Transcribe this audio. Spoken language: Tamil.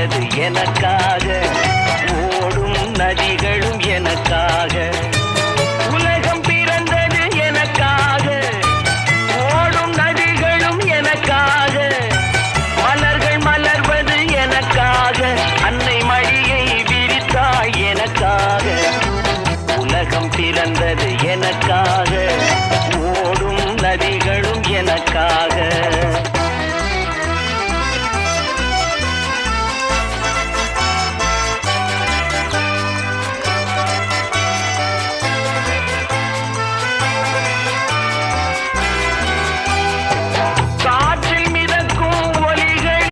பிறந்தது எனக்காக, ஓடும் நதிகளும் எனக்காக. உலகம் பிறந்தது எனக்காக, ஓடும் நதிகளும் எனக்காக. மலர்கள் மலர்வது எனக்காக, அன்னை மடியை விரித்தாள் எனக்காக. உலகம் பிறந்தது